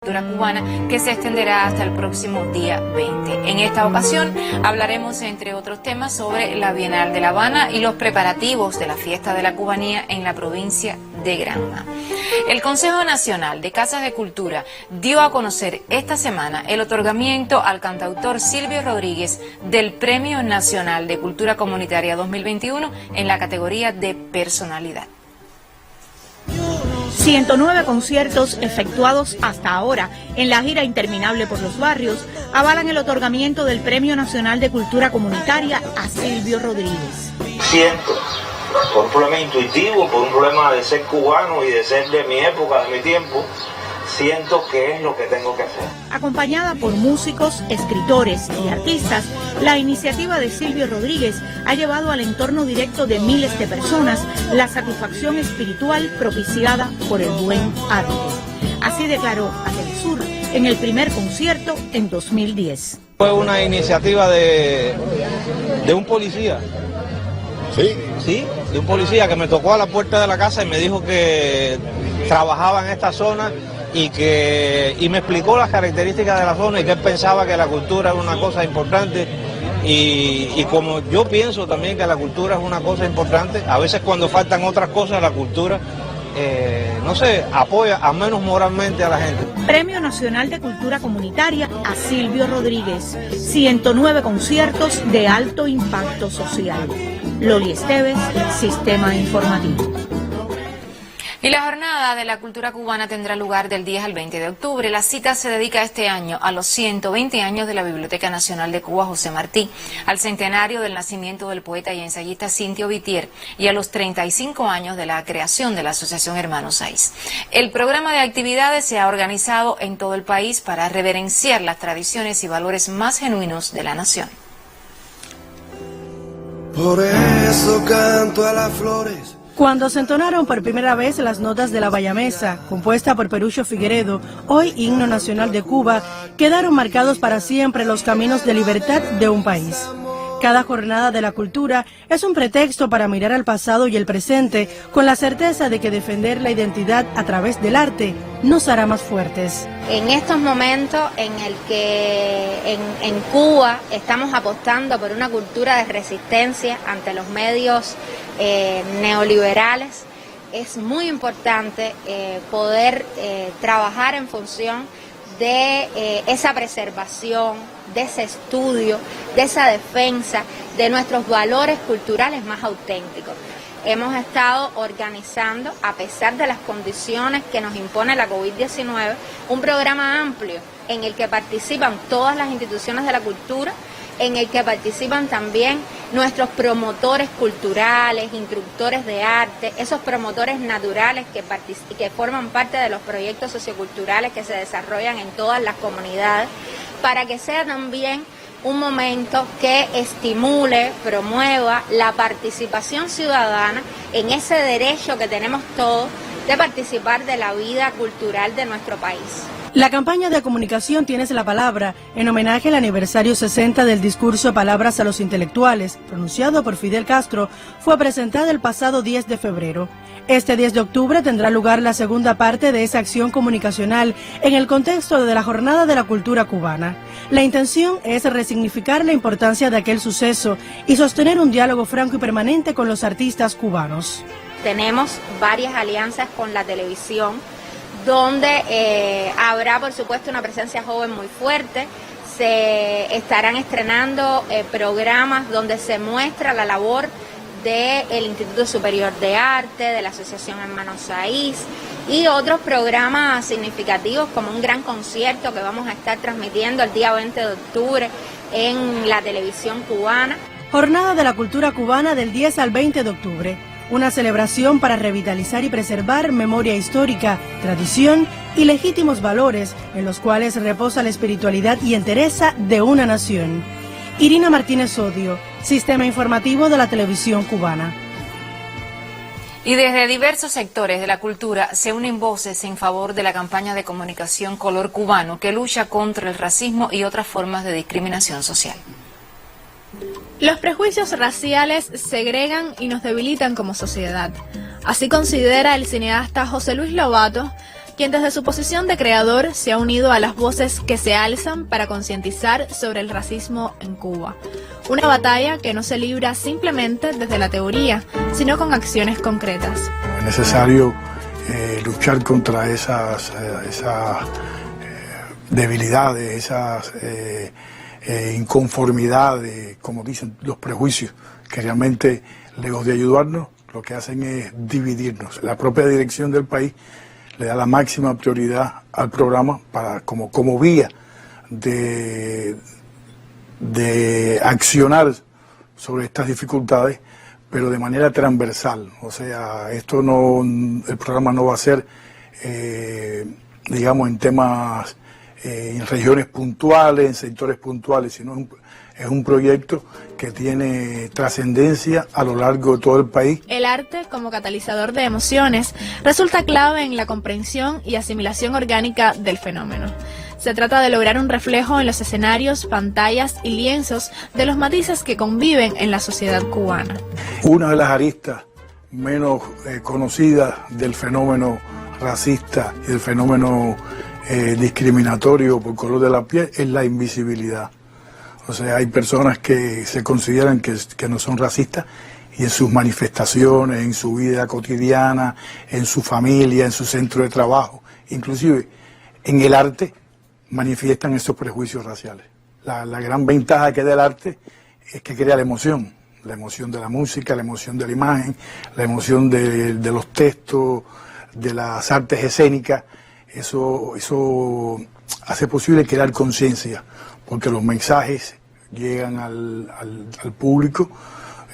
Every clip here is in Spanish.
cultura cubana, que se extenderá hasta el próximo día 20. En esta ocasión hablaremos, entre otros temas, sobre la Bienal de La Habana y los preparativos de la Fiesta de la Cubanía en la provincia de Granma. El Consejo Nacional de Casas de Cultura dio a conocer esta semana el otorgamiento al cantautor Silvio Rodríguez del Premio Nacional de Cultura Comunitaria 2021 en la categoría de personalidad. 109 conciertos efectuados hasta ahora en la gira interminable por los barrios avalan el otorgamiento del Premio Nacional de Cultura Comunitaria a Silvio Rodríguez. Siento, por un problema intuitivo, por un problema de ser cubano y de ser de mi época, de mi tiempo, siento que es lo que tengo que hacer. Acompañada por músicos, escritores y artistas, la iniciativa de Silvio Rodríguez ha llevado al entorno directo de miles de personas la satisfacción espiritual propiciada por el buen arte. Así declaró a Telesur en el primer concierto en 2010. Fue una iniciativa de un policía. Sí, de un policía que me tocó a la puerta de la casa y me dijo que trabajaba en esta zona y me explicó las características de la zona y que él pensaba que la cultura era una cosa importante y como yo pienso también que la cultura es una cosa importante, a veces cuando faltan otras cosas la cultura, no sé, apoya al menos moralmente a la gente. Premio Nacional de Cultura Comunitaria a Silvio Rodríguez, 109 conciertos de alto impacto social. Loli Esteves, Sistema Informativo. Y la jornada de la cultura cubana tendrá lugar del 10 al 20 de octubre. La cita se dedica este año a los 120 años de la Biblioteca Nacional de Cuba José Martí, al centenario del nacimiento del poeta y ensayista Cintio Vitier y a los 35 años de la creación de la Asociación Hermanos Saiz. El programa de actividades se ha organizado en todo el país para reverenciar las tradiciones y valores más genuinos de la nación. Por eso canto a las flores. Cuando se entonaron por primera vez las notas de la Bayamesa, compuesta por Perucho Figueredo, hoy himno nacional de Cuba, quedaron marcados para siempre los caminos de libertad de un país. Cada jornada de la cultura es un pretexto para mirar al pasado y el presente con la certeza de que defender la identidad a través del arte nos hará más fuertes. En estos momentos en el que en Cuba estamos apostando por una cultura de resistencia ante los medios neoliberales, es muy importante poder trabajar en función de esa preservación, de ese estudio, de esa defensa de nuestros valores culturales más auténticos. Hemos estado organizando, a pesar de las condiciones que nos impone la COVID-19, un programa amplio en el que participan todas las instituciones de la cultura, en el que participan también nuestros promotores culturales, instructores de arte, esos promotores naturales que forman parte de los proyectos socioculturales que se desarrollan en todas las comunidades, para que sea también un momento que estimule, promueva la participación ciudadana en ese derecho que tenemos todos de participar de la vida cultural de nuestro país. La campaña de comunicación Tienes la Palabra, en homenaje al aniversario 60 del discurso Palabras a los Intelectuales, pronunciado por Fidel Castro, fue presentada el pasado 10 de febrero. Este 10 de octubre tendrá lugar la segunda parte de esa acción comunicacional en el contexto de la Jornada de la Cultura Cubana. La intención es resignificar la importancia de aquel suceso y sostener un diálogo franco y permanente con los artistas cubanos. Tenemos varias alianzas con la televisión, donde habrá por supuesto una presencia joven muy fuerte. Se estarán estrenando programas donde se muestra la labor del Instituto Superior de Arte, de la Asociación Hermanos Saiz y otros programas significativos como un gran concierto que vamos a estar transmitiendo el día 20 de octubre en la televisión cubana. Jornada de la Cultura Cubana del 10 al 20 de octubre. Una celebración para revitalizar y preservar memoria histórica, tradición y legítimos valores en los cuales reposa la espiritualidad y entereza de una nación. Irina Martínez Odio, Sistema Informativo de la Televisión Cubana. Y desde diversos sectores de la cultura se unen voces en favor de la campaña de comunicación Color Cubano, que lucha contra el racismo y otras formas de discriminación social. Los prejuicios raciales segregan y nos debilitan como sociedad. Así considera el cineasta José Luis Lobato, quien desde su posición de creador se ha unido a las voces que se alzan para concientizar sobre el racismo en Cuba. Una batalla que no se libra simplemente desde la teoría, sino con acciones concretas. Es necesario luchar contra esas debilidades, esas inconformidades, como dicen, los prejuicios, que realmente, lejos de ayudarnos, lo que hacen es dividirnos. La propia dirección del país le da la máxima prioridad al programa como vía de accionar sobre estas dificultades, pero de manera transversal. O sea, el programa no va a ser, digamos, en temas, en regiones puntuales, en sectores puntuales, sino es un proyecto que tiene trascendencia a lo largo de todo el país. El arte, como catalizador de emociones, resulta clave en la comprensión y asimilación orgánica del fenómeno. Se trata de lograr un reflejo en los escenarios, pantallas y lienzos de los matices que conviven en la sociedad cubana. Una de las aristas menos conocidas del fenómeno racista y del fenómeno discriminatorio por color de la piel es la invisibilidad. O sea, hay personas que se consideran que no son racistas y en sus manifestaciones, en su vida cotidiana, en su familia, en su centro de trabajo, inclusive en el arte, manifiestan esos prejuicios raciales. La gran ventaja que da el arte es que crea la emoción de la música, la emoción de la imagen, la emoción de los textos, de las artes escénicas. Eso hace posible crear conciencia, porque los mensajes llegan al público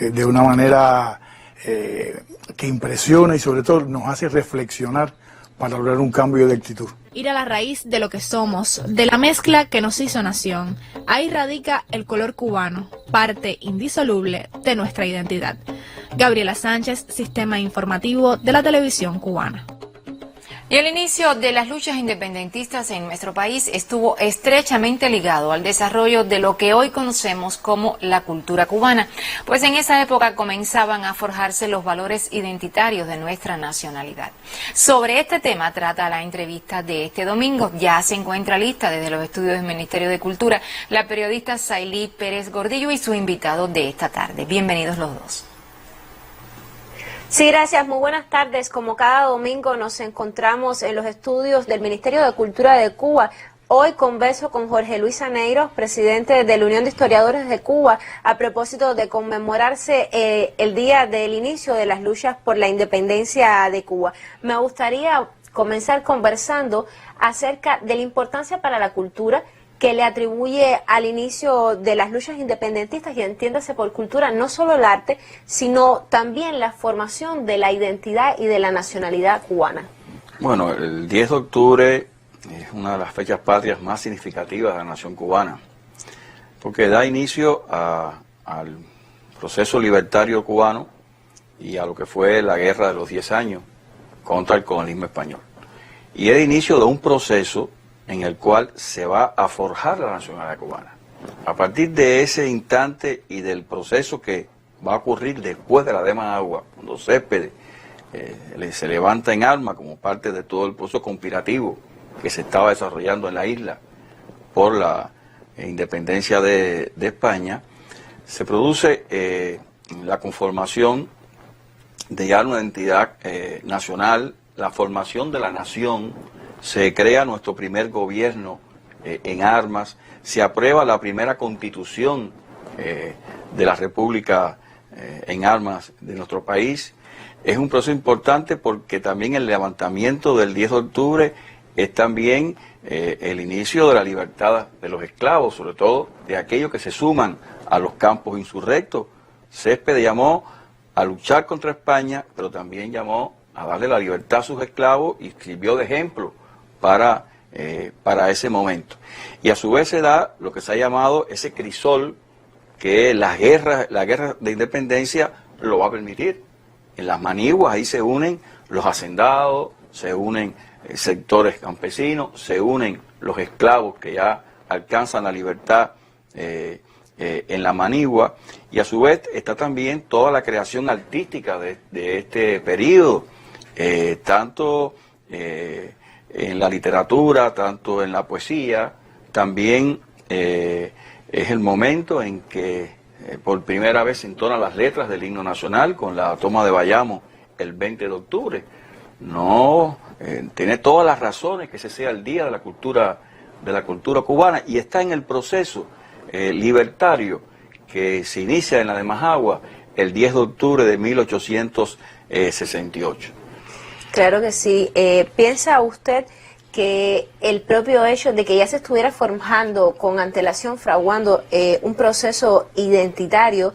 de una manera que impresiona y sobre todo nos hace reflexionar para lograr un cambio de actitud. Ir a la raíz de lo que somos, de la mezcla que nos hizo nación. Ahí radica el color cubano, parte indisoluble de nuestra identidad. Gabriela Sánchez, Sistema Informativo de la Televisión Cubana. Y el inicio de las luchas independentistas en nuestro país estuvo estrechamente ligado al desarrollo de lo que hoy conocemos como la cultura cubana, pues en esa época comenzaban a forjarse los valores identitarios de nuestra nacionalidad. Sobre este tema trata la entrevista de este domingo. Ya se encuentra lista desde los estudios del Ministerio de Cultura la periodista Sailí Pérez Gordillo y su invitado de esta tarde. Bienvenidos los dos. Sí, gracias. Muy buenas tardes. Como cada domingo nos encontramos en los estudios del Ministerio de Cultura de Cuba. Hoy converso con Jorge Luis Aneiros, presidente de la Unión de Historiadores de Cuba, a propósito de conmemorarse el día del inicio de las luchas por la independencia de Cuba. Me gustaría comenzar conversando acerca de la importancia para la cultura que le atribuye al inicio de las luchas independentistas, y entiéndase por cultura no solo el arte, sino también la formación de la identidad y de la nacionalidad cubana. Bueno, el 10 de octubre es una de las fechas patrias más significativas de la nación cubana, porque da inicio al proceso libertario cubano y a lo que fue la guerra de los 10 años contra el colonialismo español. Y es el inicio de un proceso en el cual se va a forjar la nacionalidad cubana. A partir de ese instante y del proceso que va a ocurrir después de la de Managua, cuando Céspedes se levanta en armas como parte de todo el proceso conspirativo que se estaba desarrollando en la isla por la independencia de España, se produce la conformación de ya una entidad nacional, la formación de la nación. Se crea nuestro primer gobierno en armas, se aprueba la primera constitución de la República en armas de nuestro país. Es un proceso importante porque también el levantamiento del 10 de octubre es también el inicio de la libertad de los esclavos, sobre todo de aquellos que se suman a los campos insurrectos. Céspedes llamó a luchar contra España, pero también llamó a darle la libertad a sus esclavos y sirvió de ejemplo para ese momento. Y a su vez se da lo que se ha llamado ese crisol, que la guerra de independencia lo va a permitir. En las maniguas ahí se unen los hacendados, se unen sectores campesinos, se unen los esclavos que ya alcanzan la libertad en la manigua, y a su vez está también toda la creación artística de este periodo, tanto en la literatura, tanto en la poesía. También es el momento en que por primera vez se entonan las letras del himno nacional con la toma de Bayamo el 20 de octubre. Tiene todas las razones que ese sea el Día de la Cultura cubana, y está en el proceso libertario que se inicia en la de Majagua el 10 de octubre de 1868. Claro que sí. ¿Piensa usted que el propio hecho de que ya se estuviera forjando con antelación, fraguando un proceso identitario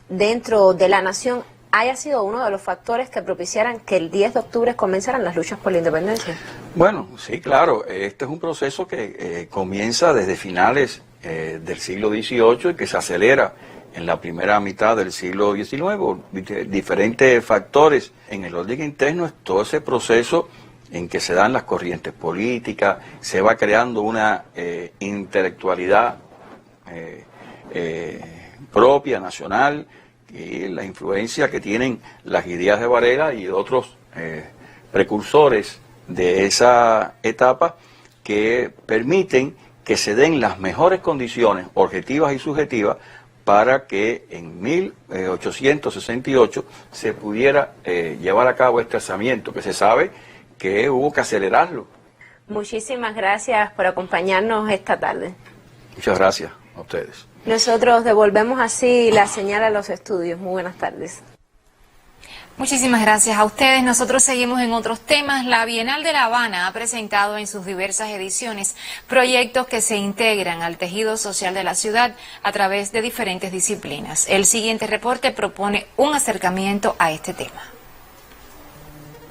dentro de la nación, haya sido uno de los factores que propiciaran que el 10 de octubre comenzaran las luchas por la independencia? Bueno, sí, claro. Este es un proceso que comienza desde finales del siglo XVIII y que se acelera en la primera mitad del siglo XIX. Diferentes factores en el orden interno es todo ese proceso en que se dan las corrientes políticas, se va creando una intelectualidad propia, nacional, y la influencia que tienen las ideas de Varela y otros precursores de esa etapa que permiten que se den las mejores condiciones objetivas y subjetivas para que en 1868 se pudiera llevar a cabo este alzamiento, que se sabe que hubo que acelerarlo. Muchísimas gracias por acompañarnos esta tarde. Muchas gracias a ustedes. Nosotros devolvemos así la señal a los estudios. Muy buenas tardes. Muchísimas gracias a ustedes. Nosotros seguimos en otros temas. La Bienal de La Habana ha presentado en sus diversas ediciones proyectos que se integran al tejido social de la ciudad a través de diferentes disciplinas. El siguiente reporte propone un acercamiento a este tema.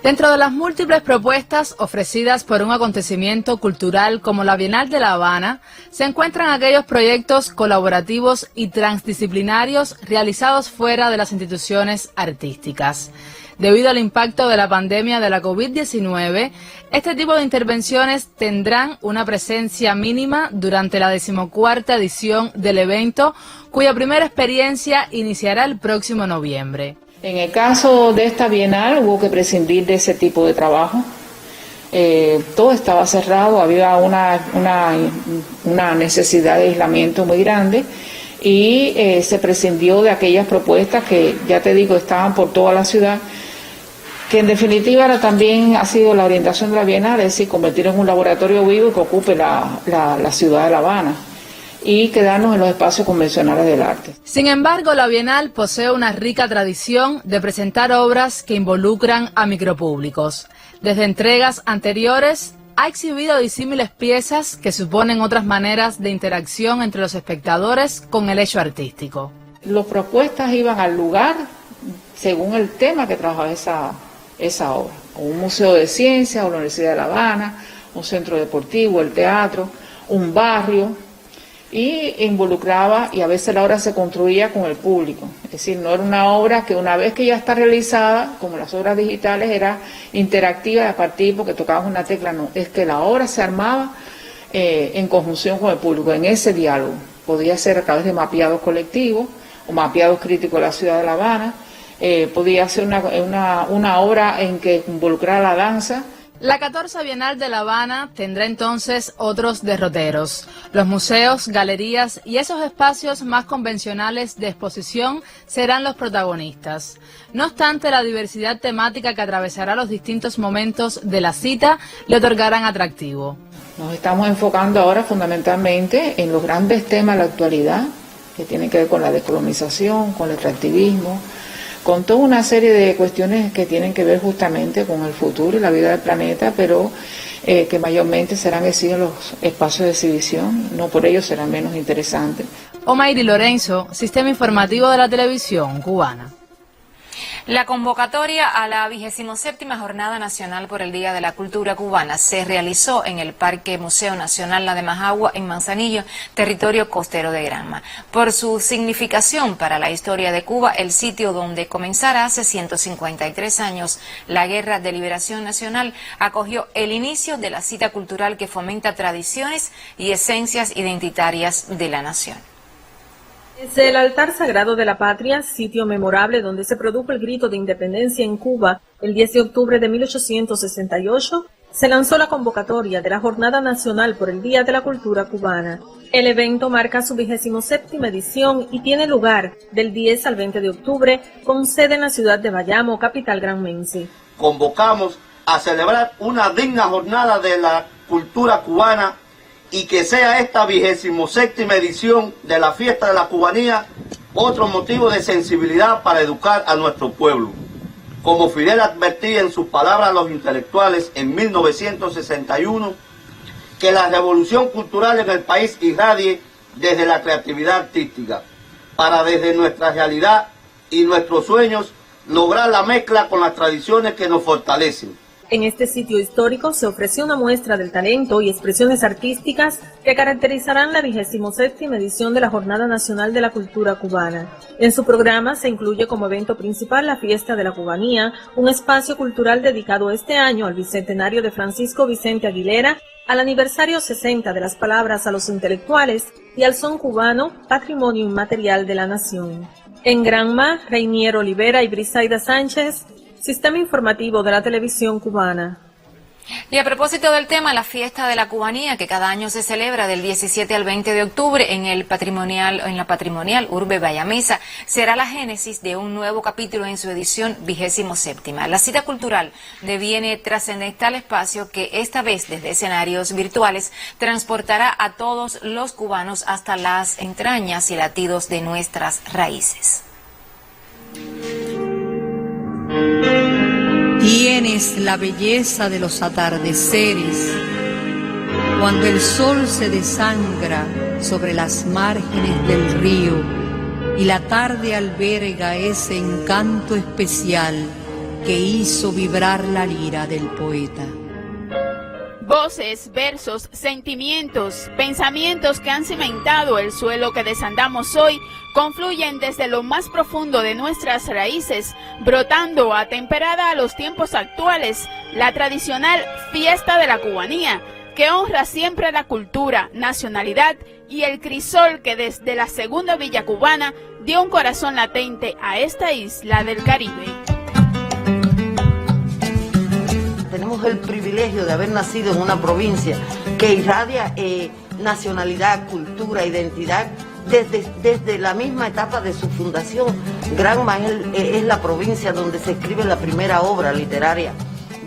Dentro de las múltiples propuestas ofrecidas por un acontecimiento cultural como la Bienal de La Habana, se encuentran aquellos proyectos colaborativos y transdisciplinarios realizados fuera de las instituciones artísticas. Debido al impacto de la pandemia de la COVID-19, este tipo de intervenciones tendrán una presencia mínima durante la 14ª edición del evento, cuya primera experiencia iniciará el próximo noviembre. En el caso de esta Bienal hubo que prescindir de ese tipo de trabajo. Todo estaba cerrado, había una necesidad de aislamiento muy grande y se prescindió de aquellas propuestas que, ya te digo, estaban por toda la ciudad, que en definitiva también ha sido la orientación de la Bienal, es decir, convertir en un laboratorio vivo que ocupe la ciudad de La Habana y quedarnos en los espacios convencionales del arte. Sin embargo, la Bienal posee una rica tradición de presentar obras que involucran a micropúblicos. Desde entregas anteriores, ha exhibido disímiles piezas que suponen otras maneras de interacción entre los espectadores con el hecho artístico. Las propuestas iban al lugar según el tema que trabajaba esa obra. Un museo de ciencias, o la Universidad de La Habana, un centro deportivo, el teatro, un barrio, y involucraba, y a veces la obra se construía con el público. Es decir, no era una obra que una vez que ya está realizada, como las obras digitales, era interactiva de a partir porque tocabas una tecla, no. Es que la obra se armaba en conjunción con el público, en ese diálogo. Podía ser a través de mapeados colectivos o mapeados críticos de la ciudad de La Habana. Podía ser una obra en que involucrara la danza. La 14ª Bienal de La Habana tendrá entonces otros derroteros. Los museos, galerías y esos espacios más convencionales de exposición serán los protagonistas. No obstante, la diversidad temática que atravesará los distintos momentos de la cita le otorgarán atractivo. Nos estamos enfocando ahora fundamentalmente en los grandes temas de la actualidad, que tienen que ver con la descolonización, con el extractivismo, con toda una serie de cuestiones que tienen que ver justamente con el futuro y la vida del planeta, pero que mayormente serán exhibidos en los espacios de exhibición, no por ello serán menos interesantes. Omairi Lorenzo, Sistema Informativo de la Televisión Cubana. La convocatoria a la 27ª Jornada Nacional por el Día de la Cultura Cubana se realizó en el Parque Museo Nacional La de Majagua, en Manzanillo, territorio costero de Granma. Por su significación para la historia de Cuba, el sitio donde comenzara hace 153 años la Guerra de Liberación Nacional acogió el inicio de la cita cultural que fomenta tradiciones y esencias identitarias de la nación. Desde el altar sagrado de la patria, sitio memorable donde se produjo el grito de independencia en Cuba el 10 de octubre de 1868, se lanzó la convocatoria de la Jornada Nacional por el Día de la Cultura Cubana. El evento marca su 27ª edición y tiene lugar del 10 al 20 de octubre con sede en la ciudad de Bayamo, capital granmense. Convocamos a celebrar una digna jornada de la cultura cubana y que sea esta 27ª edición de la Fiesta de la Cubanía otro motivo de sensibilidad para educar a nuestro pueblo. Como Fidel advertía en sus palabras a los intelectuales en 1961, que la revolución cultural en el país irradie desde la creatividad artística, para desde nuestra realidad y nuestros sueños lograr la mezcla con las tradiciones que nos fortalecen. En este sitio histórico se ofreció una muestra del talento y expresiones artísticas que caracterizarán la 27ª edición de la Jornada Nacional de la Cultura Cubana. En su programa se incluye como evento principal la Fiesta de la Cubanía, un espacio cultural dedicado este año al bicentenario de Francisco Vicente Aguilera, al aniversario 60 de las palabras a los intelectuales y al son cubano, patrimonio inmaterial de la nación. En Granma, Reinier Olivera y Brisaida Sánchez, Sistema Informativo de la Televisión Cubana. Y a propósito del tema, la Fiesta de la Cubanía, que cada año se celebra del 17 al 20 de octubre en la patrimonial Urbe Bayamesa, será la génesis de un nuevo capítulo en su edición 27ª. La cita cultural deviene trascendental espacio que esta vez desde escenarios virtuales transportará a todos los cubanos hasta las entrañas y latidos de nuestras raíces. Tienes la belleza de los atardeceres, cuando el sol se desangra sobre las márgenes del río y la tarde alberga ese encanto especial que hizo vibrar la lira del poeta. Voces, versos, sentimientos, pensamientos que han cimentado el suelo que desandamos hoy confluyen desde lo más profundo de nuestras raíces, brotando atemperada a los tiempos actuales, la tradicional Fiesta de la Cubanía, que honra siempre la cultura, nacionalidad y el crisol que desde la segunda villa cubana dio un corazón latente a esta isla del Caribe. Tenemos el privilegio de haber nacido en una provincia que irradia nacionalidad, cultura, identidad desde la misma etapa de su fundación. Granma es la provincia donde se escribe la primera obra literaria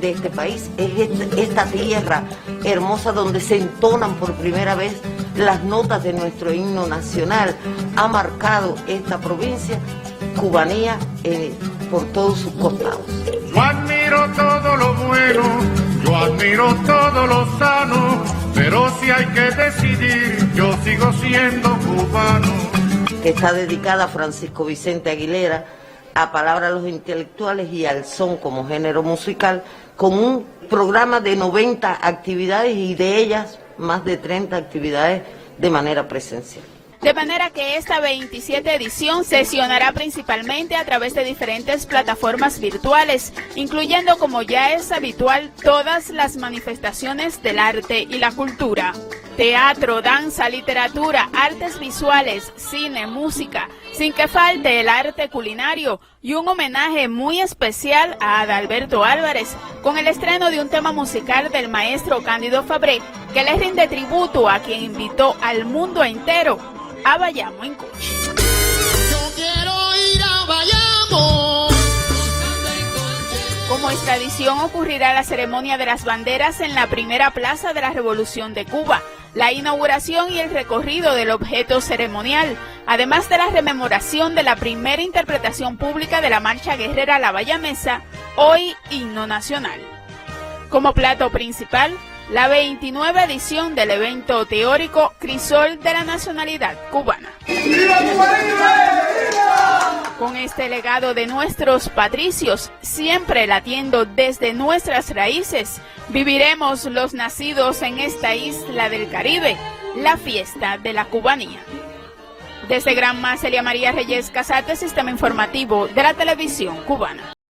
de este país. Es esta tierra hermosa donde se entonan por primera vez las notas de nuestro himno nacional. Ha marcado esta provincia cubanía por todos sus costados. Yo admiro todo lo bueno, yo admiro todo lo sano, pero si hay que decidir, yo sigo siendo cubano. Que está dedicada a Francisco Vicente Aguilera, a Palabra a los Intelectuales y al son como género musical, con un programa de 90 actividades y de ellas más de 30 actividades de manera presencial. De manera que esta 27 edición sesionará principalmente a través de diferentes plataformas virtuales, incluyendo, como ya es habitual, todas las manifestaciones del arte y la cultura. Teatro, danza, literatura, artes visuales, cine, música, sin que falte el arte culinario y un homenaje muy especial a Adalberto Álvarez, con el estreno de un tema musical del maestro Cándido Fabré, que le rinde tributo a quien invitó al mundo entero a Bayamo en coche. Yo quiero ir a Bayamo. Como es tradición, ocurrirá la ceremonia de las banderas en la primera plaza de la Revolución de Cuba, la inauguración y el recorrido del objeto ceremonial, además de la rememoración de la primera interpretación pública de la marcha guerrera La Bayamesa, hoy himno nacional. Como plato principal, la 29 edición del evento teórico Crisol de la Nacionalidad Cubana. Con este legado de nuestros patricios, siempre latiendo desde nuestras raíces, viviremos los nacidos en esta isla del Caribe, la Fiesta de la Cubanía. Desde Granma, Celia María Reyes Casate, Sistema Informativo de la Televisión Cubana.